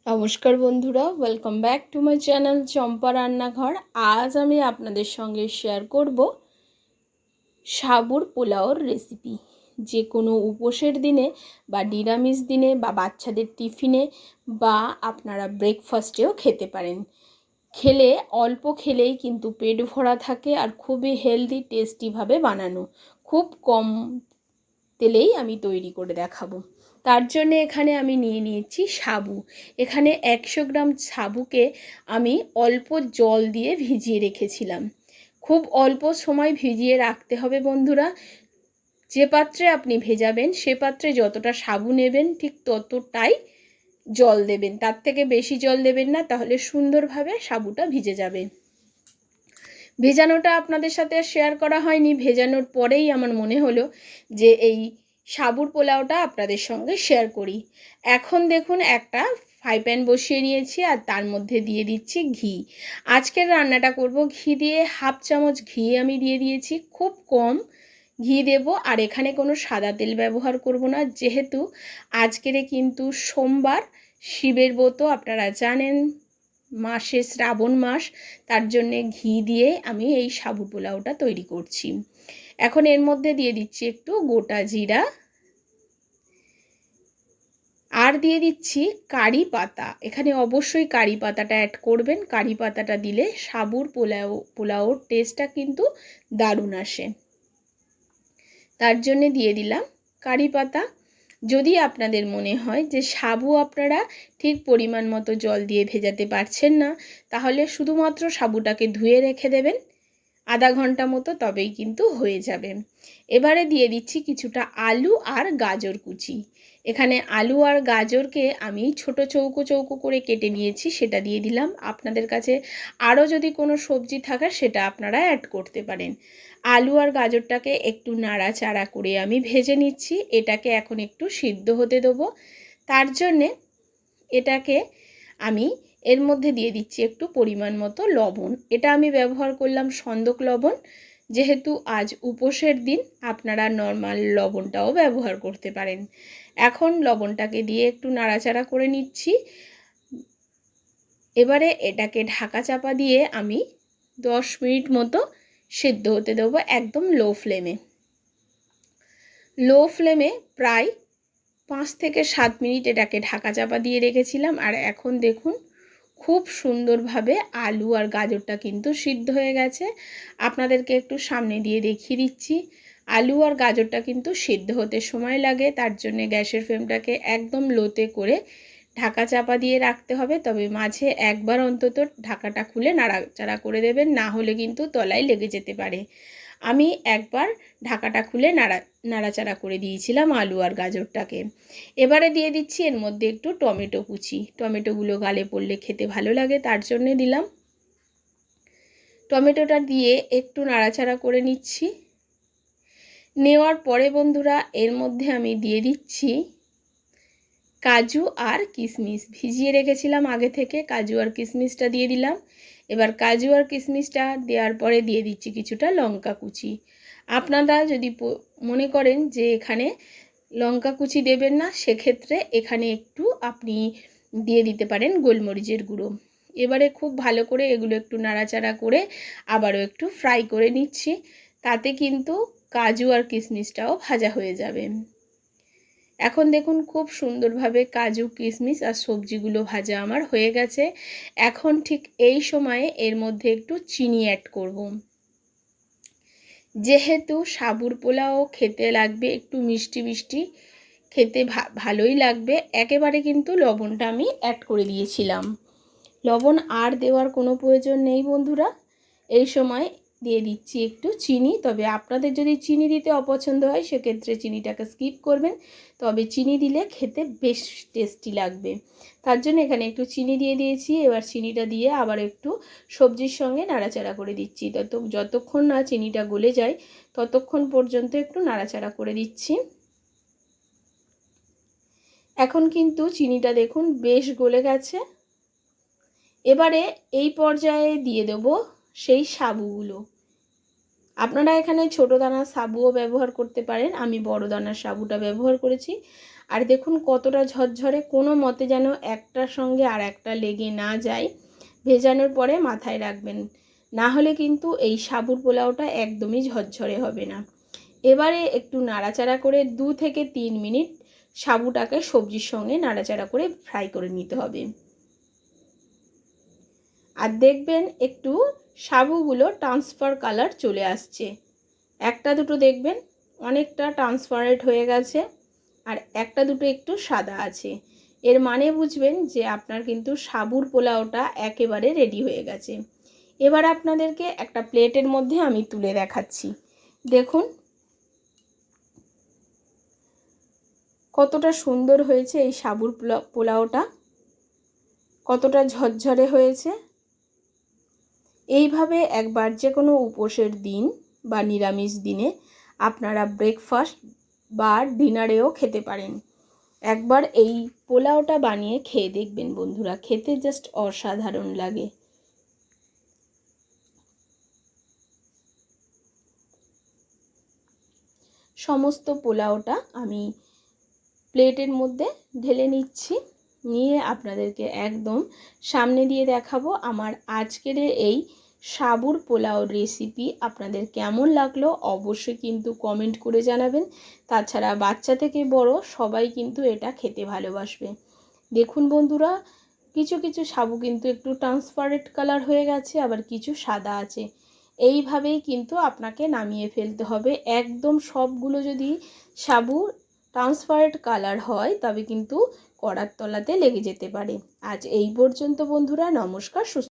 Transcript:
নমস্কার বন্ধুরা, welcome back to my channel Champa Rannaghar. আজ আমি আপনাদের সঙ্গে শেয়ার করব সাবুর পোলাওর রেসিপি। যে কোনো উপোসের দিনে বা নিরামিষ দিনে বা বাচ্চাদের টিফিনে বা আপনারা ব্রেকফাস্টেও খেতে পারেন। খেলে অল্প খেলেই কিন্তু পেট ভরা থাকে আর খুবই হেলদি টেস্টিভাবে বানানো। খুব কম তেলেই আমি তৈরি করে দেখাবো। তার জন্য এখানে আমি নিয়ে নিয়েছি সাবু। এখানে 100 গ্রাম সাবুকে আমি অল্প জল দিয়ে ভিজিয়ে রেখেছিলাম। খুব অল্প সময় ভিজিয়ে রাখতে হবে বন্ধুরা। যে পাত্রে আপনি ভেজাবেন সে পাত্রে যতটা সাবু নেবেন ঠিক ততটাই জল দেবেন, তার থেকে বেশি জল দেবেন না, তাহলে সুন্দরভাবে সাবুটা ভিজে যাবে। ভেজানোটা আপনাদের সাথে শেয়ার করা হয়নি, ভেজানোর পরেই আমার মনে হলো যে এই সাবুর পোলাওটা আপনাদের সঙ্গে শেয়ার করি। এখন দেখুন একটা ফ্রাই প্যান বসিয়ে নিয়েছি আর তার মধ্যে দিয়ে দিচ্ছি ঘি। আজকের রান্নাটা করব ঘি দিয়ে। 1/2 চামচ ঘি আমি দিয়ে দিয়েছি, খুব কম ঘি দেব। আর এখানে কোনো সাদা তেল ব্যবহার করব না, যেহেতু আজকের কিন্তু সোমবার, শিবের ব্রত আপনারা জানেন, মাসে শ্রাবণ মাস, তার জন্যে ঘি দিয়ে আমি এই সাবু পোলাওটা তৈরি করছি। এখন এর মধ্যে দিয়ে দিচ্ছি একটু গোটা জিরা আর দিয়ে দিচ্ছি কারি পাতা। এখানে অবশ্যই কারি পাতাটা অ্যাড করবেন। কারি পাতাটা দিলে সাবুর পোলাওর টেস্টটা কিন্তু দারুণ আসে, তার জন্যে দিয়ে দিলাম কারি পাতা। যদি আপনাদের মনে হয় যে সাবু আপনারা ঠিক পরিমাণ মতো জল দিয়ে ভেজাতে পারছেন না, তাহলে শুধুমাত্র সাবুটাকে ধুয়ে রেখে দেবেন আধা ঘন্টা মতো, তবেই কিন্তু হয়ে যাবে। এবারে দিয়ে দিচ্ছি কিছুটা আলু আর গাজর কুচি। এখানে আলু আর গাজরকে আমি ছোট চৌকো চৌকো করে কেটে নিয়েছি, সেটা দিয়ে দিলাম। আপনাদের কাছে আরও যদি কোনো সবজি থাকে সেটা আপনারা অ্যাড করতে পারেন। আলু আর গাজরটাকে একটু নাড়াচাড়া করে আমি ভেজে নিচ্ছি। এটাকে এখন একটু সিদ্ধ হতে দেবো। তার জন্যে এটাকে আমি এর মধ্যে দিয়ে দিচ্ছি একটু পরিমাণ মতো লবণ। এটা আমি ব্যবহার করলাম সন্দক লবণ, যেহেতু আজ উপোসের দিন আপনারা নর্মাল লবণটাও ব্যবহার করতে পারেন। এখন লবণটাকে দিয়ে একটু নাড়াচাড়া করে নিচ্ছি। এবারে এটাকে ঢাকা চাপা দিয়ে আমি 10 মিনিট মতো সিদ্ধ হতে দেবো, একদম লো ফ্লেমে। লো ফ্লেমে প্রায় 5 থেকে 7 মিনিট এটাকে ঢাকা চাপা দিয়ে রেখেছিলাম। আর এখন দেখুন খুব সুন্দরভাবে আলু আর গাজরটা কিন্তু সিদ্ধ হয়ে গেছে। আপনাদেরকে একটু সামনে দিয়ে দেখিয়ে দিচ্ছি। আলু আর গাজরটা কিন্তু সিদ্ধ হতে সময় লাগে, তার জন্য গ্যাসের ফ্লেমটাকে একদম লোতে করে ঢাকা চাপা দিয়ে রাখতে হবে। তবে মাঝে একবার অন্তত ঢাকাটা খুলে নাড়াচাড়া করে দেবেন, না হলে কিন্তু তলায় লেগে যেতে পারে। আমি একবার ঢাকাটা খুলে নাড়াচাড়া করে দিয়েছিলাম আলু আর গাজরটাকে। এবারে দিয়ে দিচ্ছি এর মধ্যে একটু টমেটো কুচি। টমেটোগুলো গালে পড়লে খেতে ভালো লাগে, তার জন্যে দিলাম। টমেটোটা দিয়ে একটু নাড়াচাড়া করে নিচ্ছি। নেওয়ার পরে বন্ধুরা এর মধ্যে আমি দিয়ে দিচ্ছি কাজু আর কিশমিশ। ভিজিয়ে রেখেছিলাম আগে থেকে, কাজু আর কিশমিশটা দিয়ে দিলাম। এবার কাজু আর কিশমিশটা দেওয়ার পরে দিয়ে দিচ্ছি কিছুটা লঙ্কা কুচি। আপনারা যদি মনে করেন যে এখানে লঙ্কা কুচি দেবেন না, সেক্ষেত্রে এখানে একটু আপনি দিয়ে দিতে পারেন গোলমরিচের গুঁড়ো। এবারে খুব ভালো করে এগুলো একটু নাড়াচাড়া করে আবারও একটু ফ্রাই করে নিচ্ছি। তাতে কিন্তু কাজু আর কিশমিশটাও ভাজা হয়ে যাবে। এখন দেখুন খুব সুন্দরভাবে কাজু কিশমিশ আর সবজিগুলো ভাজা আমার হয়ে গেছে। এখন ঠিক এই সময়ে এর মধ্যে একটু চিনি অ্যাড করব। যেহেতু সাবুর পোলাও খেতে লাগবে একটু মিষ্টি মিষ্টি, খেতে ভালোই লাগবে। একেবারে কিন্তু লবণটা আমি অ্যাড করে দিয়েছিলাম। লবণ আর দেওয়ার কোনো প্রয়োজন নেই বন্ধুরা। এই সময় দিয়ে দিচ্ছি একটু চিনি। তবে আপনাদের যদি চিনি দিতে অপছন্দ হয় সেক্ষেত্রে চিনিটাকে স্কিপ করবেন, তবে চিনি দিলে খেতে বেশ টেস্টি লাগবে। তার জন্য এখানে একটু চিনি দিয়ে দিয়েছি। এবার চিনিটা দিয়ে আবার একটু সবজির সঙ্গে নাড়াচাড়া করে দিচ্ছি। যতক্ষণ না চিনিটা গলে যায় ততক্ষণ পর্যন্ত একটু নাড়াচাড়া করে দিচ্ছি। এখন কিন্তু চিনিটা দেখুন বেশ গলে গেছে। এবারে এই পর্যায়ে দিয়ে দেব সেই সাবুগুলো। আপনারা এখানে ছোটো দানার সাবুও ব্যবহার করতে পারেন, আমি বড় দানার সাবুটা ব্যবহার করেছি। আর দেখুন কতটা ঝরঝরে, কোনো মতে যেন একটার সঙ্গে আর একটা লেগে না যায়। ভেজানোর পরে মাথায় রাখবেন, না হলে কিন্তু এই সাবুর পোলাওটা একদমই ঝরঝরে হবে না। এবারে একটু নাড়াচাড়া করে 2 থেকে 3 মিনিট সাবুটাকে সবজির সঙ্গে নাড়াচাড়া করে ফ্রাই করে নিতে হবে। আর দেখবেন একটু সাবুগুলো ট্রান্সফার কালার চলে আসছে, একটা দুটো দেখবেন অনেকটা ট্রান্সপারেন্ট হয়ে গেছে, আর একটা দুটো একটু সাদা আছে। এর মানে বুঝবেন যে আপনার কিন্তু সাবুর পোলাওটা একেবারে রেডি হয়ে গেছে। এবার আপনাদেরকে একটা প্লেটের মধ্যে আমি তুলে দেখাচ্ছি। দেখুন কতটা সুন্দর হয়েছে এই সাবুর পোলাওটা, কতটা ঝরঝরে হয়েছে। এইভাবে একবার যে কোনো উপোসের দিন বা নিরামিষ দিনে আপনারা ব্রেকফাস্ট বা ডিনারেও খেতে পারেন। একবার এই পোলাওটা বানিয়ে খেয়ে দেখবেন বন্ধুরা, খেতে জাস্ট অসাধারণ লাগে। সমস্ত পোলাওটা আমি প্লেটের মধ্যে ঢেলে নিচ্ছি, নিয়ে আপনাদেরকে একদম সামনে দিয়ে দেখাবো আমার আজকের এই সাবুর পোলাও রেসিপি। আপনাদের কেমন লাগলো অবশ্যই কিন্তু কমেন্ট করে জানাবেন। তাছাড়া বাচ্চা থেকে বড় সবাই কিন্তু এটা খেতে ভালোবাসবে। দেখুন বন্ধুরা, কিছু কিছু সাবু কিন্তু একটু ট্রান্সপারেন্ট কালার হয়ে গেছে, আবার কিছু সাদা আছে। এইভাবেই কিন্তু আপনাকে নামিয়ে ফেলতে হবে। একদম সবগুলো যদি সাবু ট্রান্সপারেন্ট কালার হয় তবে কিন্তু কড়ার তলাতে লেগে যেতে পারে। আজ এই পর্যন্ত বন্ধুরা, নমস্কার।